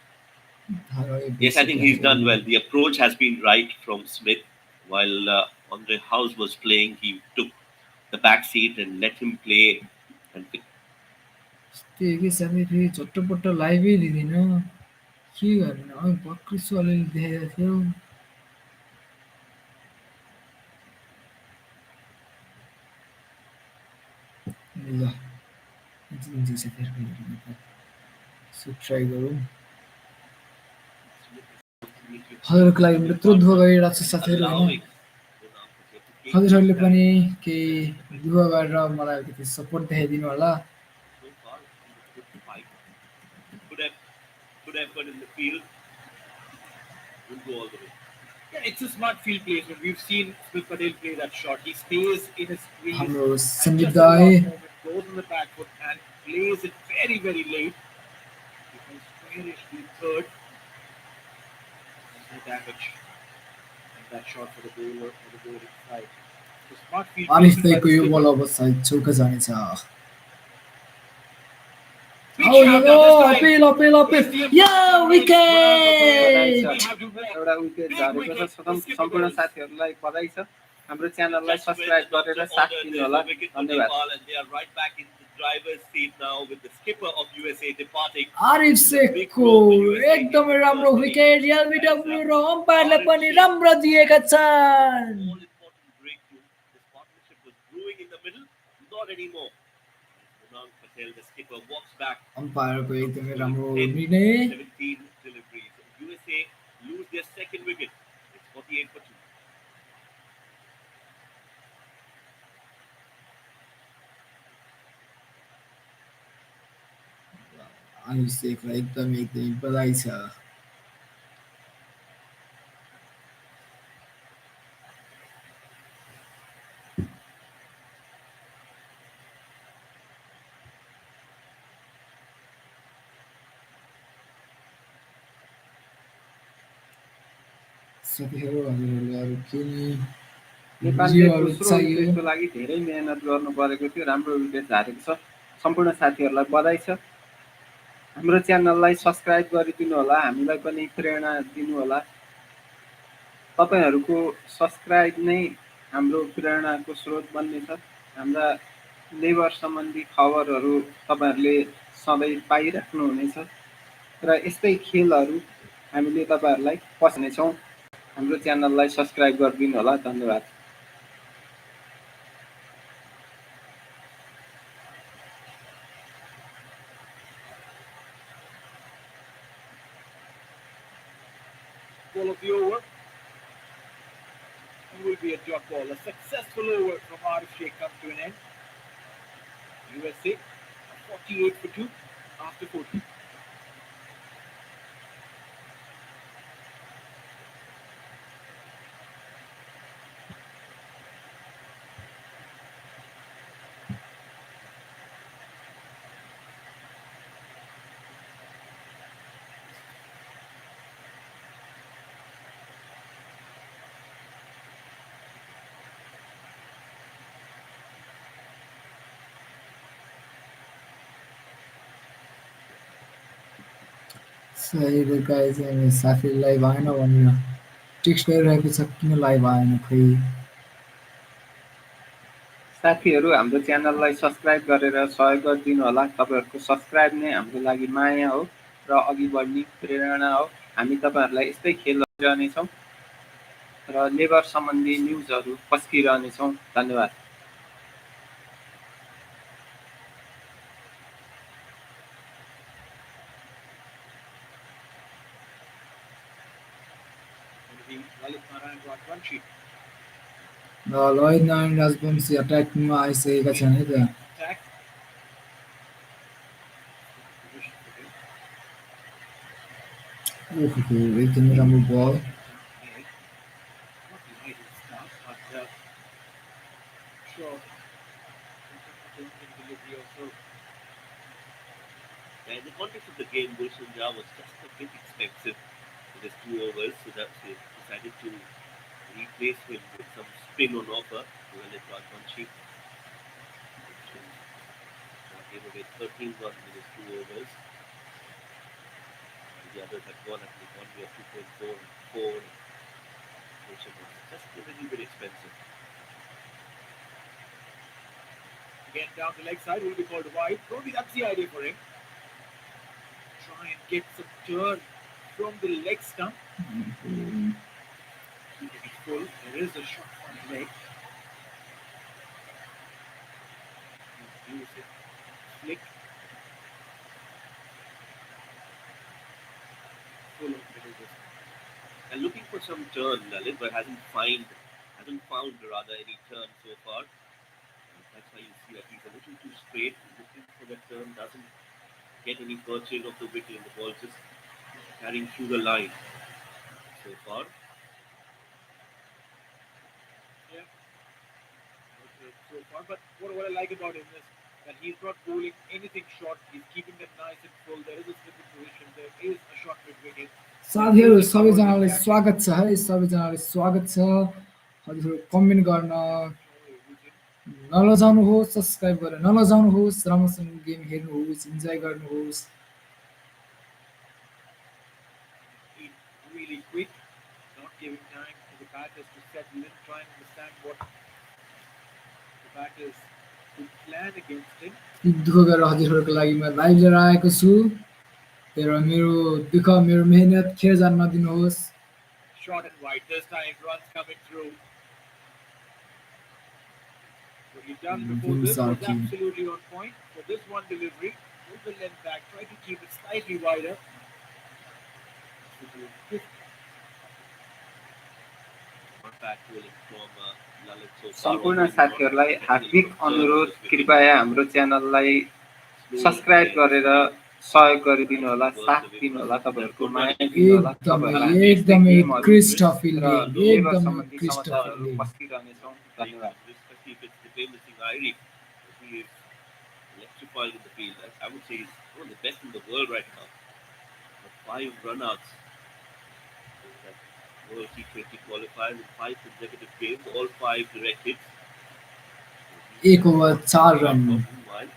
Yes, I think he's done well. The approach has been right from Smith. While Andre House was playing, he took the back seat and let him play. And त्यही कि साथै फेरि झट्टपट्ट लाइभै दिँदैन के गर्ने अब भर्खर यसो अलिअलि देखेको थियो ल साथीहरू यसो ट्राई गरौँ हजुरको लागि यत्रो दुःख गरिरहेको छु साथीहरू होइन हजुरहरूले पनि केही दुःख गरेर मलाई अलिकति सपोर्ट देखाइदिनु होला good effort in the field. Will go all the way. Yeah, it's a smart field placement. We've seen Smith Patel play that shot. He stays in his crease and हाम्रो just Sandeep at the Dai last moment goes on the back foot and plays it very, very late. He can squarishly third. No damage. And that shot for the bowler or the bowling side. So smart field Anis placement by दाईको the yo skipper. बल अब सायद चौका जानेछ Big Oh, shout no, out this time. appeal. Yeah, wicket! एउटा wicket झरेको छ सम्पूर्ण साथीहरूलाई बधाई छ हाम्रो च्यानललाई सब्स्क्राइब गरेर साथ दिनु होला धन्यवाद आरिफ शेखको एकदमै राम्रो विकेट एलबिडब्ल्यू र अम्पायरले पनि राम्रो दिएका छन् अम्पायरको एकदमै राम्रो निर्णय USA lose their second wicket. It's 48 for 2. Arif शेखलाई एकदमै बधाई छ साथीहरू हजुरहरूले अरू के नेपालले दोस्रो विकेटको लागि धेरै मेहनत गर्नु परेको थियो राम्रो विकेट झारेको छ सम्पूर्ण साथीहरूलाई बधाई छ हाम्रो च्यानललाई सब्स्क्राइब गरिदिनु होला हामीलाई पनि प्रेरणा दिनु होला तपाईहरुको सब्स्क्राइब नै हाम्रो प्रेरणाको स्रोत बन्नेछ हाम्रा लेबर सम्बन्धी खबरहरू तपाईहरुले सधैँ पाइराख्नु हुनेछ र यस्तै खेलहरू हामीले तपाईहरुलाई पस्नेछौं हाम्रो च्यानललाई सब्स्क्राइब गरिदिनु होला धन्यवाद Ball of the over. It will be a dot ball. A successful over from Arif Sheikh comes to an end. USA 48 for 2 after 40. अहिले गाइज साथीले लाइभ आएन भनेर टेक्स्ट गरिरहेको छ किन लाइभ आएन खै। साथीहरू हाम्रो च्यानललाई सब्सक्राइब गरेर सहयोग गरिदिनु होला। तपाईँहरूको सब्सक्राइब नै हाम्रो लागि माया हो र अघि बढ्ने प्रेरणा हो। हामी तपाईँहरूलाई यस्तै खेल रहनेछौँ र लेबर सम्बन्धी न्युजहरू पस्किरहनेछौँ। धन्यवाद। Lalit Narayan got one sheet. Lalit Narayan Rajvanshi अट्याकिङमा आइसकेका छन् है त। Attack. Position for him. ओहो एकदमै राम्रो बल। Made. Not the ideal start, but sure. Delivery also. In the context of the game, Gulshan was just a bit expensive in his 2 overs, so that's he decided to replace him with some spin on offer. Well, it got one sheet. Gave away 13 runs in his 2 overs. And the others had gone at the economy of 2.4 and 4. Gulshan was just a little bit expensive. Again down the leg side will be called wide. Probably that's the idea for him. Try and get some turn from the leg stump. Keep it full. There is a shot from the leg. Use it. Flick. Full of middle distance. And looking for some turn, Lalit, but hasn't found rather any turn so far. That's why you see that he's a little too straight, looking for that turn, doesn't get any purchase of the wicket, and the ball just carrying through the line so far. Yeah. Okay, so far, but what I like about him is that he's not bowling anything short. He's keeping them nice and full. There is a slip in position. There is a shot mid wicket. साथीहरू सबैजनालाई स्वागत छ है, सबैजनालाई स्वागत छ। हजुर comment गर्न नलजाउनुहोस्, सब्सक्राइब गरेर नलजाउनुहोस्, राम्रोसँग गेम हेर्नुहोस्, इन्जोय गर्नुहोस्। He's really quick, not giving time for the batters to settle in, try and understand what the batters could plan against him. दुःख गरेर हजुरहरूको लागि म लाइभ लिएर आएको छु। र मेरो दुःख मेरो मेहनत खेर जान नदिनुहोस्। Short and wide this time, runs coming through. What he's done before this was absolutely on point. For this one delivery, pull the length back, try to keep it slightly wider. सम्पूर्ण साथीहरूलाई हार्दिक अनुरोध, कृपया हाम्रो च्यानललाई subscribe गरेर सहयोग गरिदिनु होला, साथ दिनु होला, तपाईँहरूको माया दिनु होला। तपाईँहरूलाई एकदमै उत्कृष्ट र फिल्डिङ, लेबर एकदमै सम्बन्धी उत्कृष्ट समाचारहरू फिल्डिङ। पस्किरहनेछौँ। धन्यवाद। Especially if it's the famous Airi, he is electrifying in the field. I would say he's one of the best in the world right now. The 5 runouts in that World T20 qualifiers in 5 consecutive games, all 5 direct hits. एक over 4 run, While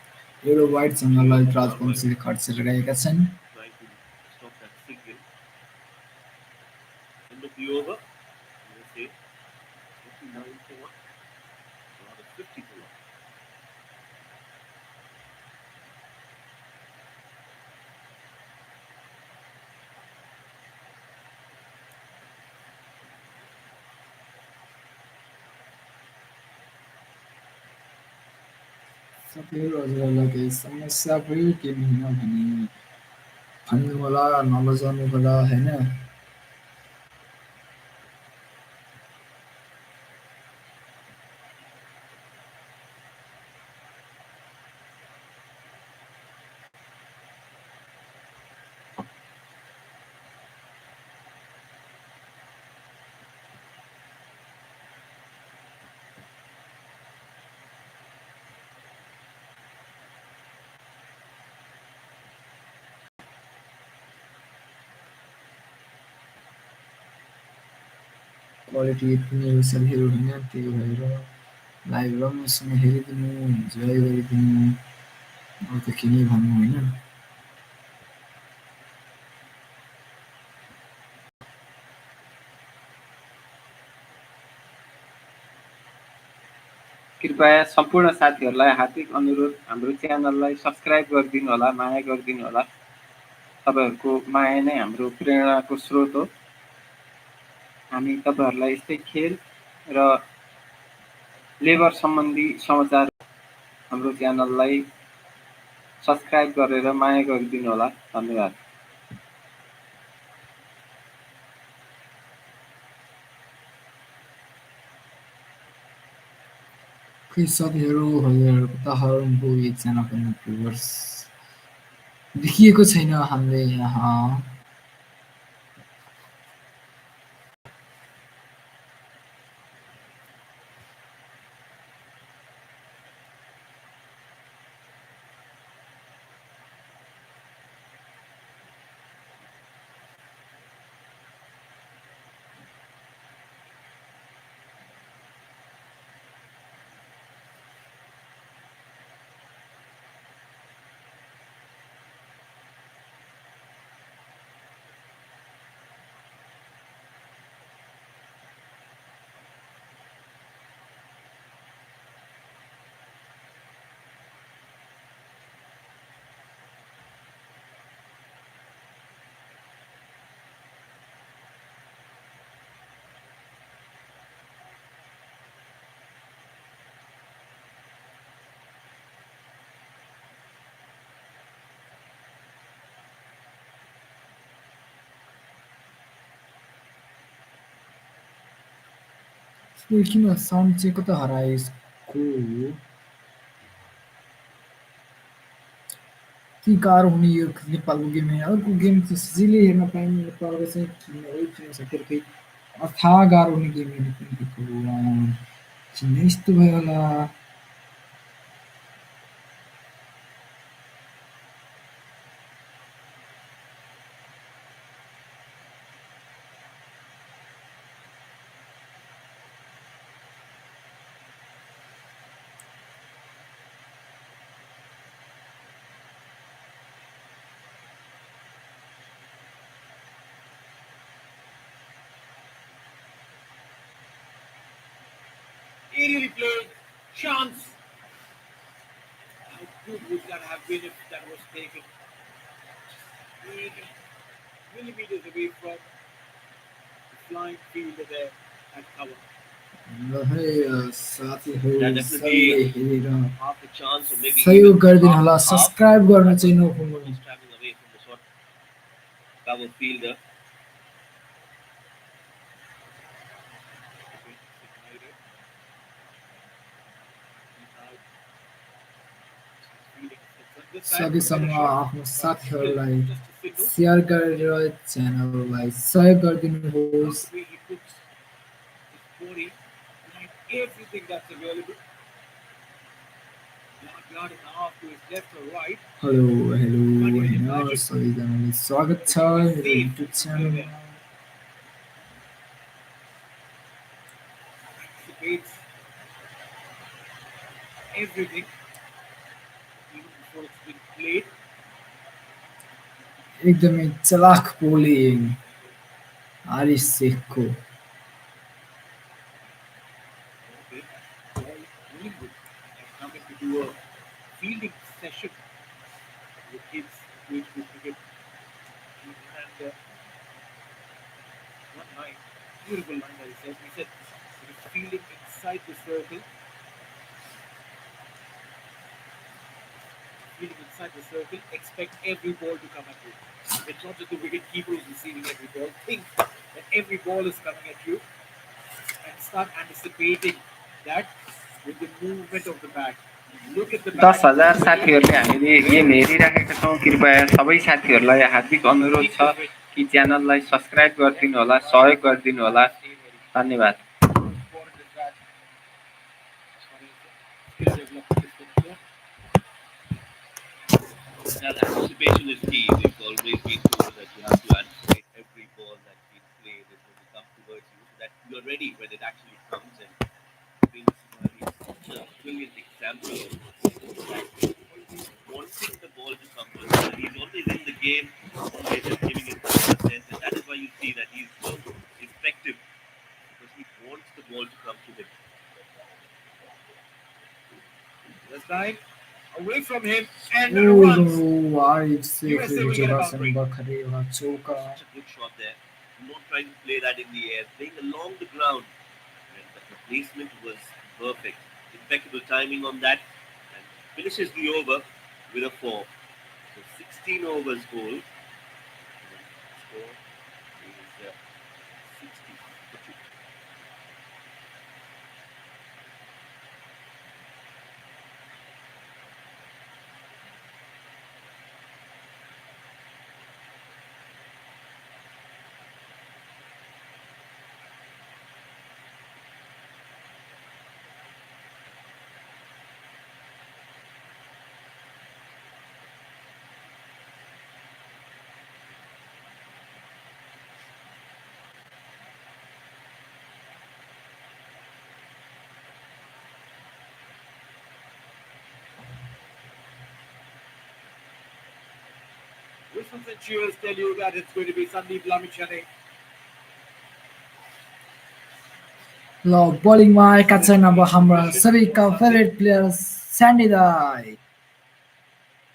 एउटा वाइडसँग ललित राजवंशीले खर्चेर गएका छन्। trying to stop that single. End of the over, USA 59 for 1, rather 50 for 1. साथीहरू हजुरहरूलाई केही समस्या भयो के होइन भने भन्नु होला, नलजाउनु होला होइन। क्वालिटी पनि साथीहरू होइन, त्यही भएर लाइभ राम्रोसँग हेरिदिनु, इन्जोय गरिदिनु, अरू त के नै भन्नु होइन। कृपया सम्पूर्ण साथीहरूलाई हार्दिक अनुरोध, हाम्रो च्यानललाई सब्सक्राइब गरिदिनु होला, माया गरिदिनु होला। तपाईँहरूको माया नै हाम्रो प्रेरणाको स्रोत हो। हामी तपाईँहरूलाई यस्तै खेल र लेबर सम्बन्धी समाचार हाम्रो च्यानललाई सब्सक्राइब गरेर माया गरिदिनु होला। धन्यवाद। खै साथीहरू हजुरहरूको उदाहरणको एकजना पनि भ्युवर्स देखिएको छैन हामीले यहाँ। किन साउन्ड चाहिँ कता हरायो यसको? के गाह्रो हुने यो नेपालको गेम होइन। अर्को गेम चाहिँ सजिलै हेर्न पाइने, नेपालको चाहिँ किन साथीहरू खै अथाह गाह्रो हुने गेम किन यस्तो भयो होला। Aerially played, chance. How good would that have been if that was taken 8 millimeters away from the flying fielder there at cover? ल है साथीहरू Yeah, सबैले definitely हेरेर half a chance or maybe सहयोग even गरिदिनु half होला, a half. Subscribe गर्न That चाहिँ was नभुल्नु। just traveling away from the short cover fielder. सकेसम्म आफ्नो साथीहरूलाई सेयर गरेर च्यानललाई सहयोग गरिदिनुहोस्। The way he puts his body behind everything that's available. Yard and a half to his left or right. Hello hello होइन सबैजनालाई स्वागत छ मेरो युट्युब च्यानलमा। Anticipates everything even before it's been played. एकदमै चलाक bowling Aaris शेखको। Okay. Paul Willingwood has come in to do a fielding session with kids age group cricket. And one line, beautiful line that he said. He said, it is fielding inside the circle. Fielding inside the circle, expect every ball to come at you. It's not just the wicket keeper who's receiving every ball. Think that every ball is coming at you and start anticipating that with the movement of the bat. Look at the bat. 10,000 साथीहरूले हामीले game हेरिराखेका छौँ। कृपया सबै साथीहरूलाई हार्दिक अनुरोध छ कि च्यानललाई सब्सक्राइब गरिदिनु होला, सहयोग गरिदिनु होला। धन्यवाद। Yeah, the anticipation is key. We've always been told that you have to anticipate every ball that's being played is going to come towards you so that you're ready when it actually comes. And Vince Murray is such a brilliant example of that. Wanting the ball to come to him. He's always in the game, always just giving it 100%. And that is why you see that he's so effective because he wants the ball to come to him. time. Away from him and Oh runs. no, Arif safely USA will get a Jogasan boundary. Bakare Choka. Such a good shot there. Not trying to play that in the air, playing along the ground. And the placement was perfect. Impeccable timing on that. And finishes the over with a 4. So 16 overs goal. Score is 60 for 2. Whistles and cheers tell you that it's going to be Sandeep Lamichhane. ल बलिङमा आएका Set छन् अब piece हाम्रा position सबैका for Sandeep favourite player sandy Dai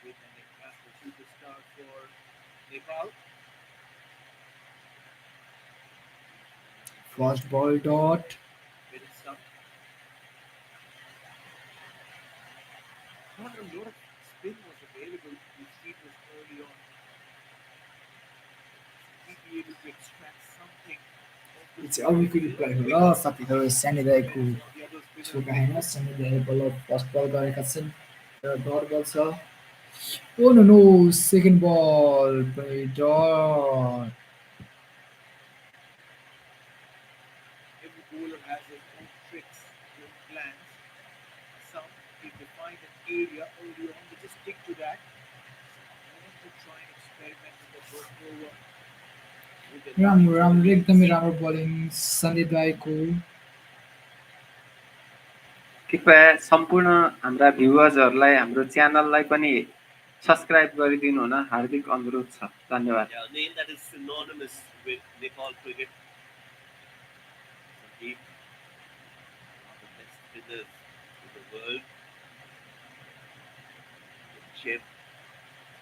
with an international superstar for Nepal. First बल डट Very some. Not a lot of spin was available. We've seen this early on. He'd be able to extract something of yo this चाहिँ bowling अघिको field. Reply हो Quick ल on साथीहरू sandy compared दाईको to some of the other spinners छोका in the होइन group. Sandy दाई बल first बल गरेका छन् र डट बल छ ओ नो नो सेकेन्ड बल पनि डट Every bowler has his own tricks, own plans. Some, if they find an area early on, they just stick to that. Some want to try and experiment in the first over with their राम्रो lines or राम्रो एकदमै legs. राम्रो bowling Sandeep दाईको कृपया सम्पूर्ण हाम्रा भ्युवर्सहरूलाई हाम्रो च्यानललाई पनि सब्सक्राइब गरिदिनु हुन हार्दिक अनुरोध छ। धन्यवाद। Yeah, a name that is synonymous with Nepal cricket. Sandeep, one of the best spinners in the world. The chip,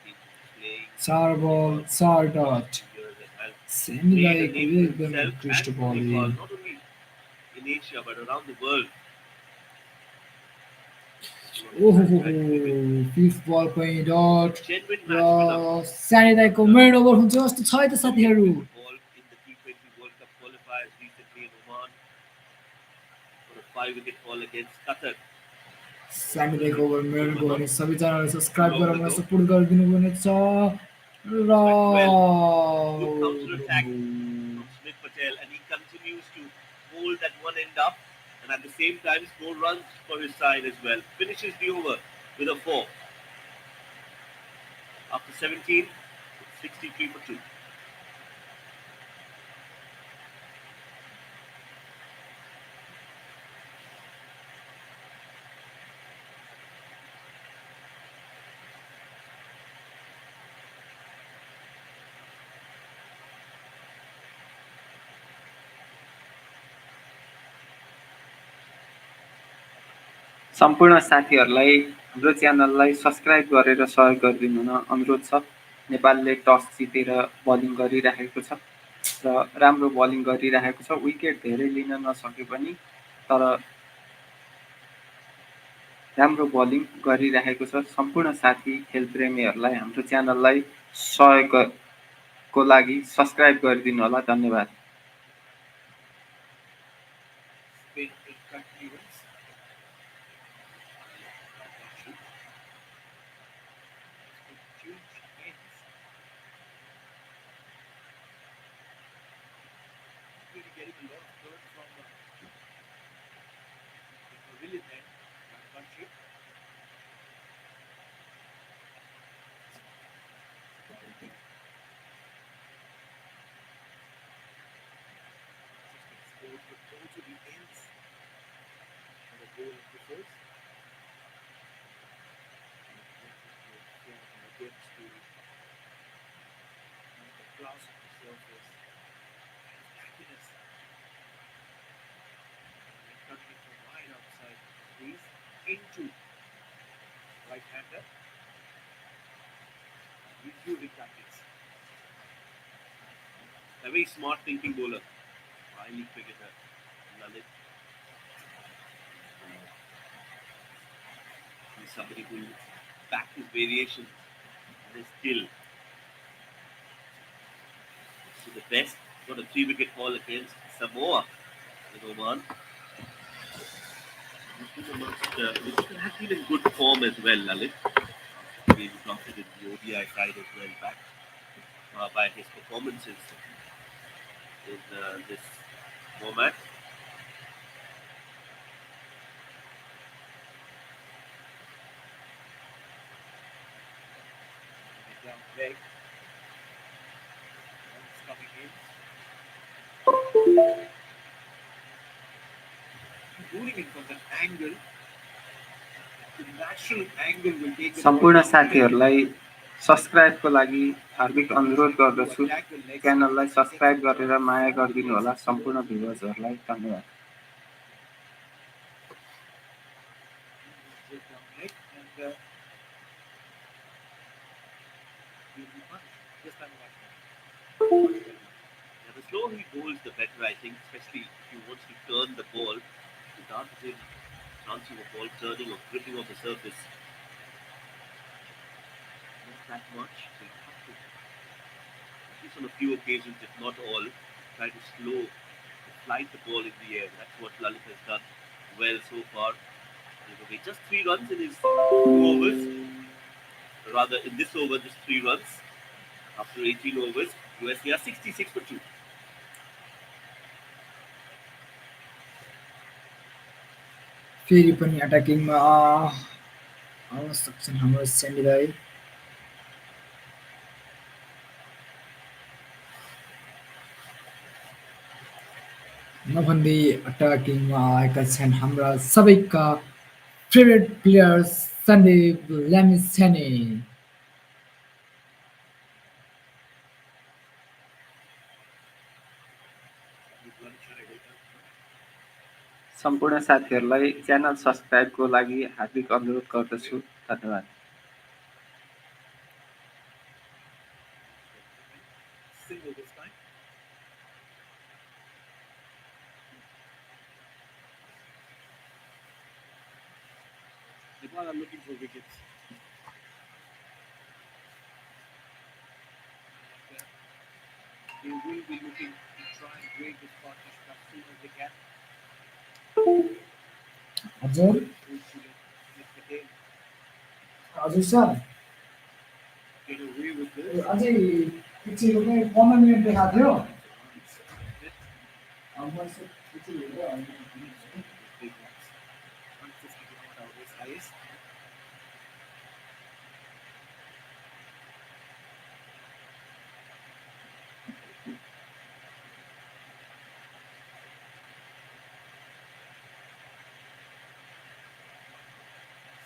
he's playing 4 बल Nepal 4 for the last dot few years and has sandy made a दाईको name for एकदमै himself उत्कृष्ट and for Nepal, bowling not only in Asia but around the world. ओहो Trying to give it fifth बल पनि डट genuine र match winner. Sandy दाईको main over हुन्छ जस्तो छ है त India साथीहरू win the ball in the T20 World Cup qualifiers recently in Oman for a 5-wicket haul against Qatar. Sandy दाईको ओभर मेन Over गयो not भने सबैजनाले too सब्सक्राइब long गरेर मलाई ago. सपोर्ट गरिदिनु पर्ने छ र Swept well. Good counter attack from Smith Patel, and he continues to hold that one end up and at the same time score runs for his side as well. Finishes the over with a 4. After 17, it's 63 for 2. सम्पूर्ण साथीहरूलाई हाम्रो च्यानललाई subscribe गरेर सहयोग गरिदिनु हुन अनुरोध छ। नेपालले टस जितेर बलिङ गरिरहेको छ र राम्रो बलिङ गरिरहेको छ। विकेट धेरै लिन नसके पनि तर राम्रो बलिङ गरिरहेको छ। सम्पूर्ण साथी खेलप्रेमीहरूलाई हाम्रो च्यानललाई सहयोगको लागि सब्सक्राइब गरिदिनु होला। धन्यवाद। Spin in continuance. Huge ends. Really getting a lot of turn from the pavilion end. Country. Scores, but also the ends of the goal of the first. Against the glass of the surface. Happiness. And coming in from right outside the crease into right-hander. He's using tactics. A very smart thinking bowler. Highly cricketer. Lalit. He's somebody who backed his variations and his skill to the best. Got a 3-wicket haul against Samoa in Oman. He has been in good form as well, Lalit. He resulted in the ODI side as well, backed by his performances in this format. Down leg. Runs coming in. Bowling it from an angle. The natural angle will take सम्पूर्ण साथीहरूलाई सब्स्क्राइबको लागि हार्दिक अनुरोध गर्दछु च्यानललाई subscribe गरेर माया गरिदिनु होला सम्पूर्ण भ्युअर्सहरूलाई धन्यवाद just down leg and this time The slower he bowls, the better, I think, especially if he wants to turn the ball. The dart is in chance of a ball turning or gripping off the surface. Not that much. So you have to, at least on a few occasions, if not all, try to flight the ball in the air. That's what Lalit has done well so far. Okay, just 3 runs in his 2 overs. Rather, in this over, just 3 runs. After 18 overs, USA are 66 for 2. फेरि पनि अट्याकिङमा आउन सक्छन् हाम्रो Sandy दाई नभन्दै अट्याकिङमा आएका छन् हाम्रा सबैका favourite player Sandeep ल्यामिछाने सम्पूर्ण साथीहरूलाई च्यानल सब्स्क्राइबको लागि हार्दिक अनुरोध गर्दछु धन्यवाद single this time. Nepal are looking for wickets. They will be looking to try and break this partnership as soon as they can. हजुर हजुर sir Get away with this. अझै एकछिन रोक्ने 15 मिनट देखाएको थियो Big ones. 150 to not always highest.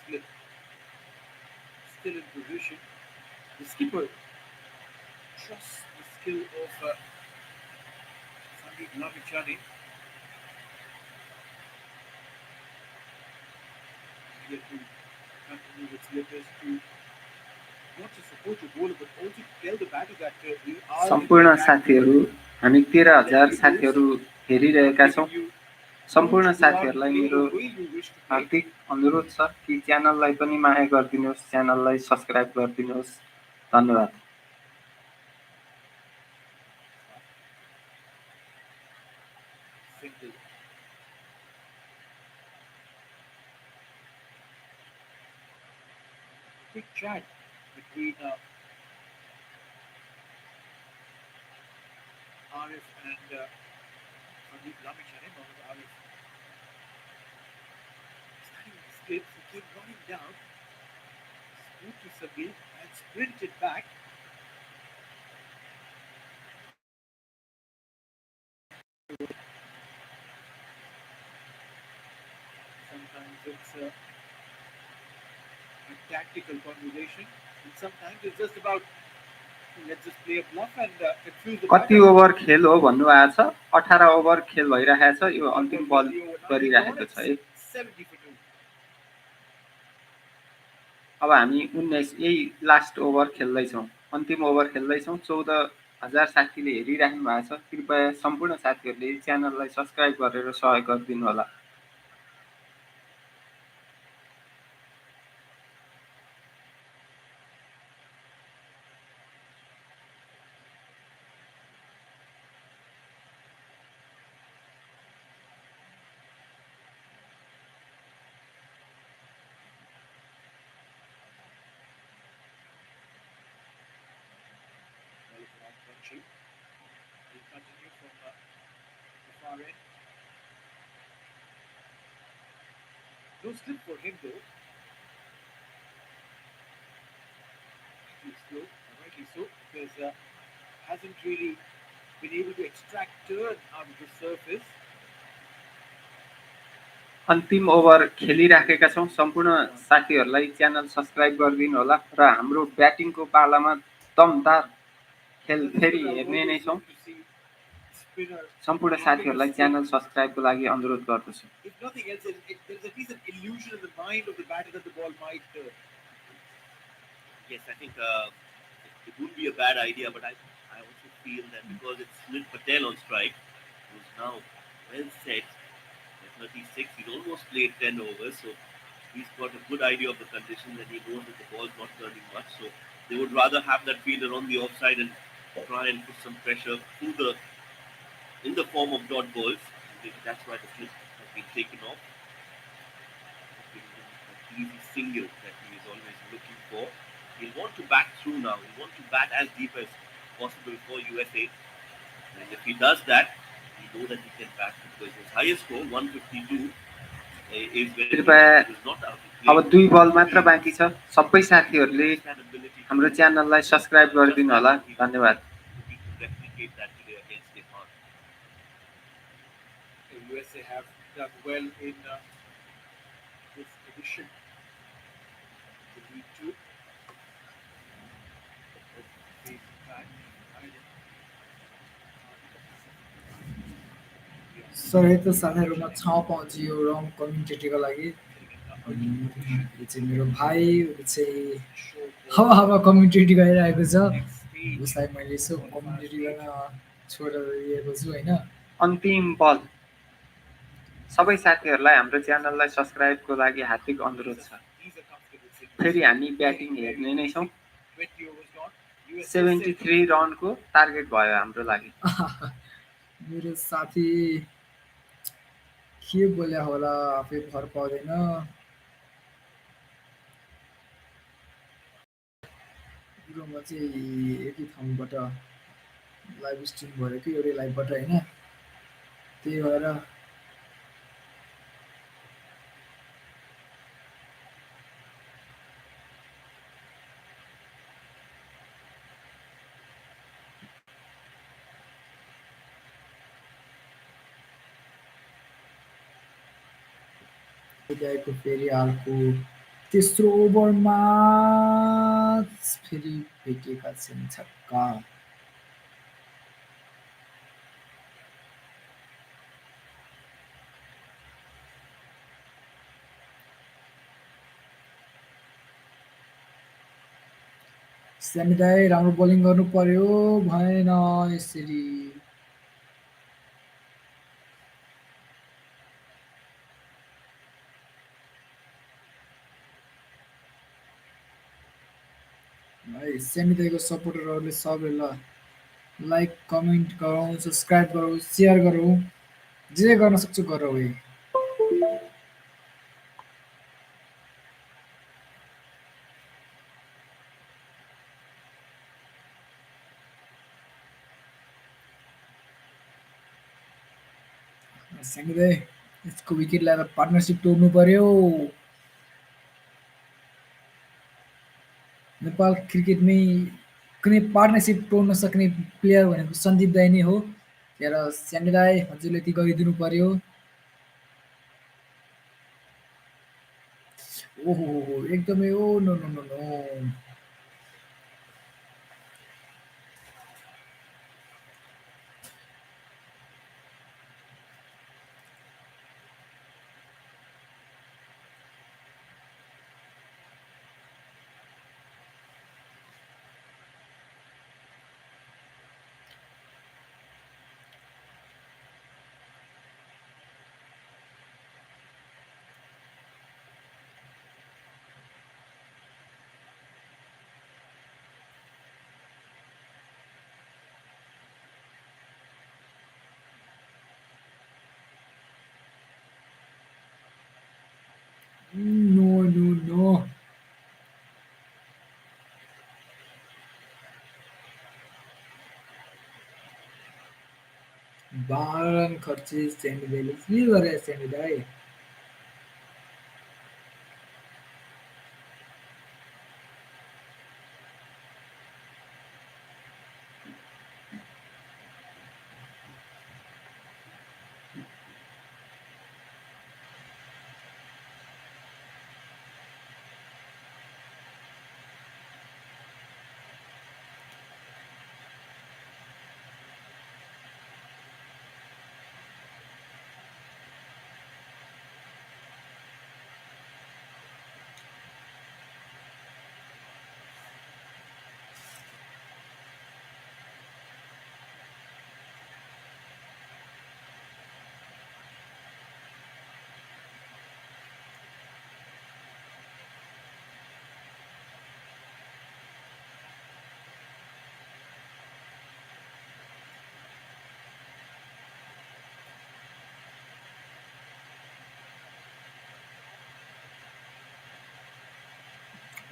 Slip. Still in position. The skipper trusts the skill of Sandeep Lamichandane. Here to continue with slippers to not just support your bowler but also tell the batter that we are सम्पूर्ण साथीहरू हामी 13,000 साथीहरू हेरिरहेका छौं सम्पूर्ण साथीहरूलाई मेरो हार्दिक अनुरोध छ कि च्यानललाई पनि माया गरिदिनुहोस् च्यानललाई सब्स्क्राइब गरिदिनुहोस् धन्यवाद single. Quick chat between Arif and Sandeep Lamichandane. Mohammad Arif starting with the slips, he came running down, scooped to Sandeep and sprinted back. Sometimes it's a tactical conversation, and sometimes it's just about let's just play a bluff and confuse the कति batter. Over खेल हो भन्नुभएको छ 18 over खेल भइरहेको छ यो अन्तिम बल गरिरहेको छ है 70 for 2. अब हामी 19 यही लास्ट ओभर खेल्दैछौँ, अन्तिम ओभर खेल्दैछौँ। 14,000 साथीले हेरिराख्नु भएको छ। कृपया सम्पूर्ण साथीहरूले च्यानललाई सब्सक्राइब गरेर सहयोग गरिदिनु होला। They continue from the far end. No slip for him though. Too slow, rightly so, because hasn't really been able to extract turn out of the surface. अन्तिम ओभर खेलिराखेका छौँ। सम्पूर्ण साथीहरूलाई च्यानल सब्सक्राइब गरिदिनु होला र हाम्रो ब्याटिङको पालामा दमदार खेल फेरि हेर्ने नै छौँ। सम्पूर्ण साथीहरूलाई च्यानल सब्सक्राइबको लागि अनुरोध गर्दछु। If nothing else, there's at least an illusion in the mind of the batter that the ball might. Yes, I think it would be a bad idea, but I also feel that because it's Smith Patel on strike, who's now well set at 36, he's almost played 10 overs, so he's got a good idea of the conditions and he knows that the ball's not turning much. So they would rather have that fielder on the offside and try and put some pressure through the in the form of dot balls. Maybe that's why the slip has been taken off. An easy single that he is always looking for. He'll want to bat through now. He'll want to bat as deep as possible for USA. And if he does that, we know that he can bat because his highest score, 152, is very कृपया good. He was not out. अब 2 बल मात्र बाँकी छ। सबै साथीहरूले हाम्रो च्यानललाई सब्सक्राइब गरिदिनु होला। धन्यवाद। Looking to replicate that today against Nepal. The USA have done well in this edition. The lead two. Sir यस्तो साथीहरूमा 6 पहुँच्यो रङ कम्युनिटीको लागि अनि यो चाहिँ मेरो भाइ ऊ चाहिँ हावा हावा कम्युनिटी गरिरहेको छ उसलाई मैले यसो कम्युनिटी गर्न छोडेर दिएको छु होइन अन्तिम बल सबै साथीहरूलाई हाम्रो च्यानललाई सब्सक्राइबको लागि हार्दिक अनुरोध छ। फेरि हामी ब्याटिङ हेर्ने नै छौँ। 73 रनको टार्गेट भयो हाम्रो लागि। मेरो साथी के बोल्या होला आफै फर पाउँदैन कुरोमा चाहिँ एकै ठाउँबाट लाइभ स्ट्रिम भयो कि एउटै लाइभबाट होइन त्यही भएर ल्याएको फेरि अर्को तेस्रो ओभरमा फेरि भेटिएका छन् छक्का स्यामी दाई राम्रो बोलिङ गर्नु पर्यो भएन यसरी है स्यामी दाईको सपोर्टरहरूले सबले ल लाइक कमेन्ट गरौँ सब्सक्राइब गरौँ सेयर गरौँ जे गर्न सक्छु गरौँ है स्यामी दाई यसको विकेट ल्याएर पार्टनरसिप तोड्नु पर्यो नेपाल क्रिकेटमै कुनै पार्टनरसिप तोड्न सक्ने प्लेयर भनेको सन्दीप दाई नै हो त्यही भएर स्यामी दाई हजुरले यति गरिदिनु पर्यो ओहो एकदमै oh no no no no Baran खर्ची सेन्डीले के गरे सेन्डी दाइ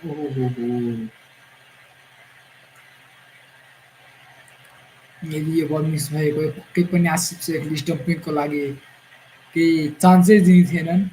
ओहो यदि यो बल मिस भएको भए पक्कै पनि आसिफ शेखले स्टम्पिङको लागि केही चान्सै दिने थिएनन्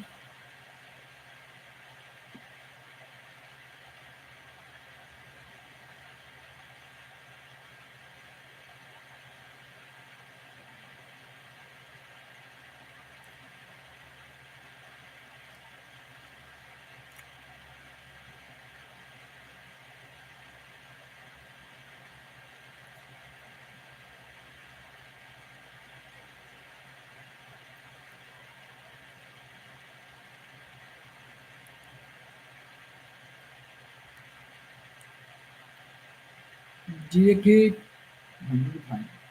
जे के भन्नु थाल्यो